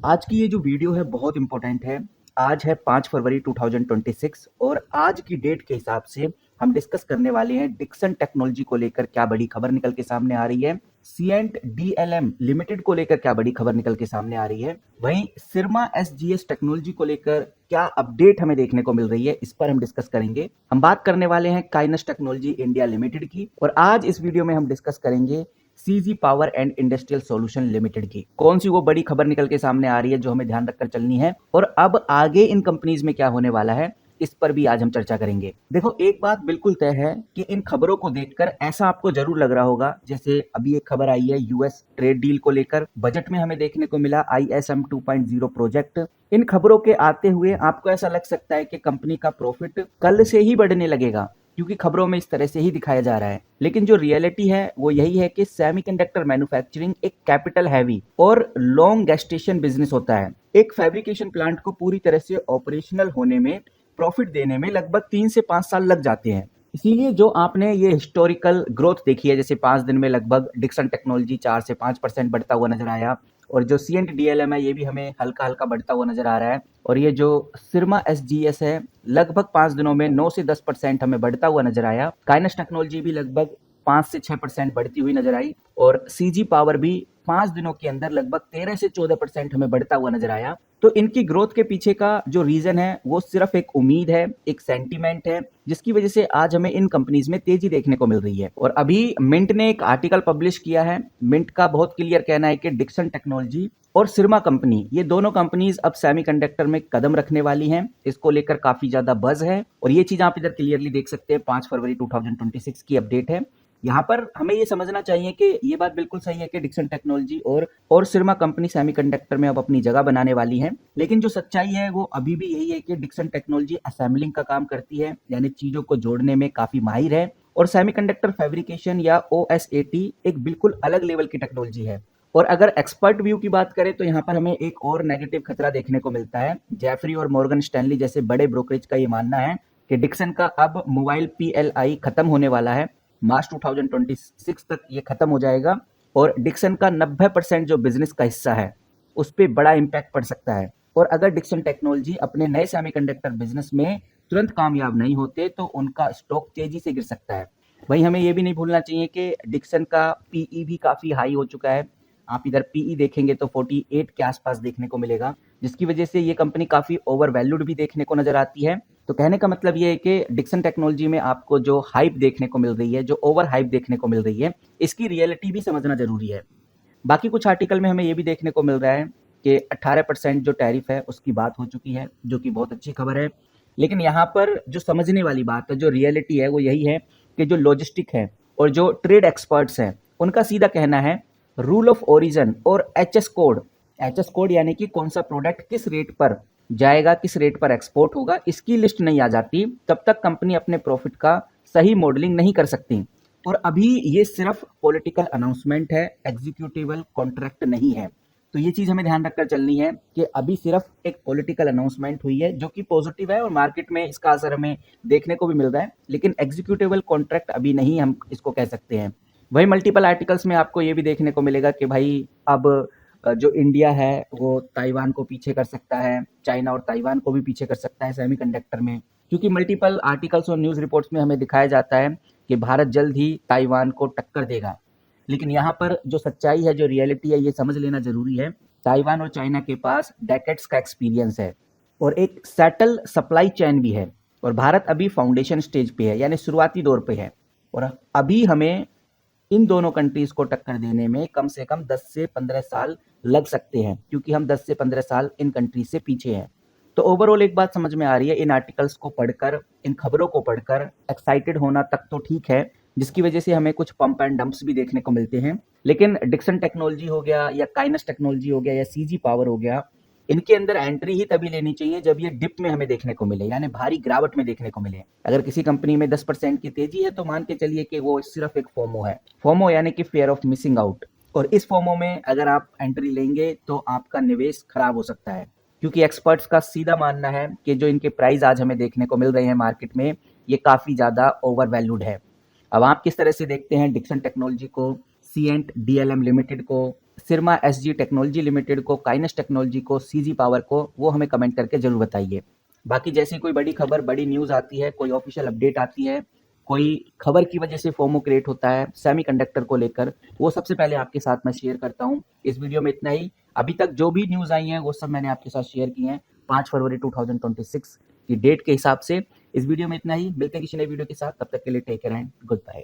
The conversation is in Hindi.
आज की ये जो वीडियो है बहुत इंपॉर्टेंट है। आज है 5 फरवरी 2026 और आज की डेट के हिसाब से हम डिस्कस करने वाले हैं डिक्सन टेक्नोलॉजी को लेकर क्या बड़ी खबर निकल के सामने आ रही है, सीएंट डीएलएम लिमिटेड को लेकर क्या बड़ी खबर निकल के सामने आ रही है, वहीं सिरमा एसजीएस टेक्नोलॉजी को लेकर क्या अपडेट हमें देखने को मिल रही है, इस पर हम डिस्कस करेंगे। हम बात करने वाले हैं काइनस टेक्नोलॉजी इंडिया लिमिटेड की और आज इस वीडियो में हम डिस्कस करेंगे CG power and industrial solution limited की कौन सी वो बड़ी खबर निकल के सामने आ रही है जो हमें ध्यान रखकर चलनी है और अब आगे इन कंपनीज में क्या होने वाला है, इस पर भी आज हम चर्चा करेंगे। देखो, एक बात बिल्कुल तय है कि इन खबरों को देखकर ऐसा आपको जरूर लग रहा होगा जैसे अभी एक खबर आई है यूएस ट्रेड डील को लेकर, बजट में हमें देखने को मिला आईएसएम 2.0 प्रोजेक्ट। इन खबरों के आते हुए आपको ऐसा लग सकता है कि कंपनी का प्रॉफिट कल से ही बढ़ने लगेगा क्योंकि खबरों में इस तरह से ही दिखाया जा रहा है। लेकिन जो रियलिटी है वो यही है कि सेमीकंडक्टर मैन्युफैक्चरिंग एक कैपिटल हैवी और लॉन्ग गेस्टेशन बिजनेस होता है। एक फैब्रिकेशन प्लांट को पूरी तरह से ऑपरेशनल होने में, प्रॉफिट देने में लगभग 3 से 5 साल लग जाते हैं। इसीलिए जो आपने ये हिस्टोरिकल ग्रोथ देखी है, जैसे 5 दिन में लगभग डिक्सन टेक्नोलॉजी 4 से 5% बढ़ता हुआ नजर आया और जो सीएंट डीएलएम है ये भी हमें हल्का हल्का बढ़ता हुआ नजर आ रहा है और ये जो सिरमा एसजीएस है लगभग 5 दिनों में 9 से 10% हमें बढ़ता हुआ नजर आया। काइनस टेक्नोलॉजी भी लगभग 5 से 6% बढ़ती हुई नजर आई और सीजी पावर भी 5 दिनों के अंदर लगभग 13 से 14% हमें बढ़ता हुआ नजर आया। तो इनकी ग्रोथ के पीछे का जो रीजन है वो सिर्फ एक उम्मीद है, एक सेंटीमेंट है, जिसकी वजह से आज हमें इन कंपनीज में तेजी देखने को मिल रही है। और अभी मिंट ने एक आर्टिकल पब्लिश किया है। मिंट का बहुत क्लियर कहना है कि डिक्सन टेक्नोलॉजी और सिरमा कंपनी, ये दोनों कंपनीज अब सेमीकंडक्टर में कदम रखने वाली हैं। इसको लेकर काफी ज्यादा बज है और ये चीज आप इधर क्लियरली देख सकते हैं। 5 फरवरी 2026 की अपडेट है। यहाँ पर हमें ये समझना चाहिए कि ये बात बिल्कुल सही है कि डिक्सन टेक्नोलॉजी और सिरमा कंपनी सेमीकंडक्टर में अब अपनी जगह बनाने वाली है। लेकिन जो सच्चाई है वो अभी भी यही है कि डिक्सन टेक्नोलॉजी असेंबलिंग का काम करती है, यानी चीजों को जोड़ने में काफी माहिर है और सेमीकंडक्टर फैब्रिकेशन या ओएसएटी एक बिल्कुल अलग लेवल की टेक्नोलॉजी है। और अगर एक्सपर्ट व्यू की बात करें तो यहाँ पर हमें एक और नेगेटिव खतरा देखने को मिलता है। जेफरी और मॉर्गन स्टैनली जैसे बड़े ब्रोकरेज का ये मानना है कि डिक्सन का अब मोबाइल पीएलआई खत्म होने वाला है। मार्च 2026 तक ये खत्म हो जाएगा और डिक्सन का 90% जो बिजनेस का हिस्सा है उस पर बड़ा इम्पैक्ट पड़ सकता है। और अगर डिक्सन टेक्नोलॉजी अपने नए सेमीकंडक्टर बिजनेस में तुरंत कामयाब नहीं होते तो उनका स्टॉक तेजी से गिर सकता है। वहीं हमें ये भी नहीं भूलना चाहिए कि डिक्सन का पीई भी काफी हाई हो चुका है। आप इधर पीई देखेंगे तो 48 के आसपास देखने को मिलेगा, जिसकी वजह से ये कंपनी काफी ओवर वैल्यूड भी देखने को नजर आती है। तो कहने का मतलब ये है कि डिक्सन टेक्नोलॉजी में आपको जो हाइप देखने को मिल रही है, जो ओवर हाइप देखने को मिल रही है, इसकी रियलिटी भी समझना जरूरी है। बाकी कुछ आर्टिकल में हमें ये भी देखने को मिल रहा है कि 18% जो टैरिफ है उसकी बात हो चुकी है, जो कि बहुत अच्छी खबर है। लेकिन यहाँ पर जो समझने वाली बात है, जो रियलिटी है वो यही है कि जो लॉजिस्टिक है और जो ट्रेड एक्सपर्ट्स हैं उनका सीधा कहना है रूल ऑफ ओरिजिन और एचएस कोड यानी कि कौन सा प्रोडक्ट किस रेट पर जाएगा, किस रेट पर एक्सपोर्ट होगा, इसकी लिस्ट नहीं आ जाती तब तक कंपनी अपने प्रॉफिट का सही मॉडलिंग नहीं कर सकती। और अभी ये सिर्फ पॉलिटिकल अनाउंसमेंट है, एग्जीक्यूटिवल कॉन्ट्रैक्ट नहीं है। तो ये चीज हमें ध्यान रखकर चलनी है कि अभी सिर्फ एक पॉलिटिकल अनाउंसमेंट हुई है जो कि पॉजिटिव है और मार्केट में इसका असर हमें देखने को भी मिल रहा है, लेकिन एग्जीक्यूटिवल कॉन्ट्रैक्ट अभी नहीं हम इसको कह सकते हैं। वही मल्टीपल आर्टिकल्स में आपको ये भी देखने को मिलेगा कि भाई अब जो इंडिया है वो ताइवान को पीछे कर सकता है, चाइना और ताइवान को भी पीछे कर सकता है सेमीकंडक्टर में, क्योंकि मल्टीपल आर्टिकल्स और न्यूज़ रिपोर्ट्स में हमें दिखाया जाता है कि भारत जल्द ही ताइवान को टक्कर देगा। लेकिन यहाँ पर जो सच्चाई है, जो रियलिटी है, ये समझ लेना जरूरी है। ताइवान और चाइना के पास डेकेड्स का एक्सपीरियंस है और एक सेटल सप्लाई चेन भी है और भारत अभी फाउंडेशन स्टेज पे है, यानी शुरुआती दौर पे है। और अभी हमें इन दोनों कंट्रीज को टक्कर देने में कम से कम 10 से 15 साल लग सकते हैं, क्योंकि हम 10 से 15 साल इन कंट्रीज से पीछे हैं। तो ओवरऑल एक बात समझ में आ रही है, इन आर्टिकल्स को पढ़कर, इन खबरों को पढ़कर एक्साइटेड होना तक तो ठीक है, जिसकी वजह से हमें कुछ पंप एंड डंप्स भी देखने को मिलते हैं। लेकिन डिक्सन टेक्नोलॉजी हो गया या काइनस टेक्नोलॉजी हो गया या सीजी पावर हो गया, इनके अंदर एंट्री ही तभी लेनी चाहिए जब ये डिप में हमें देखने को मिले, यानी भारी गिरावट में देखने को मिले। अगर किसी कंपनी में 10% की तेजी है तो मान के चलिए कि वो सिर्फ एक फोमो है। फोमो यानी कि फेयर ऑफ मिसिंग आउट, और इस फोमो में अगर आप एंट्री लेंगे तो आपका निवेश खराब हो सकता है, क्योंकि एक्सपर्ट्स का सीधा मानना है कि जो इनके प्राइस आज हमें देखने को मिल रहे हैं मार्केट में, ये काफी ज्यादा ओवर वैल्यूड है। अब आप किस तरह से देखते हैं डिक्सन टेक्नोलॉजी को, सीएंट डीएलएम लिमिटेड को, सिरमा एसजी टेक्नोलॉजी लिमिटेड को, काइनस टेक्नोलॉजी को, सीजी पावर को, वो हमें कमेंट करके जरूर बताइए। बाकी जैसे कोई बड़ी खबर, बड़ी न्यूज़ आती है, कोई ऑफिशियल अपडेट आती है, कोई खबर की वजह से फोमो क्रिएट होता है सेमीकंडक्टर को लेकर, वो सबसे पहले आपके साथ मैं शेयर करता हूँ। इस वीडियो में इतना ही। अभी तक जो भी न्यूज़ आई हैं वो सब मैंने आपके साथ शेयर की हैं 5 फरवरी 2026 की डेट के हिसाब से। इस वीडियो में इतना ही। मिलते हैं किसी नए वीडियो के साथ, तब तक के लिए take care and good bye.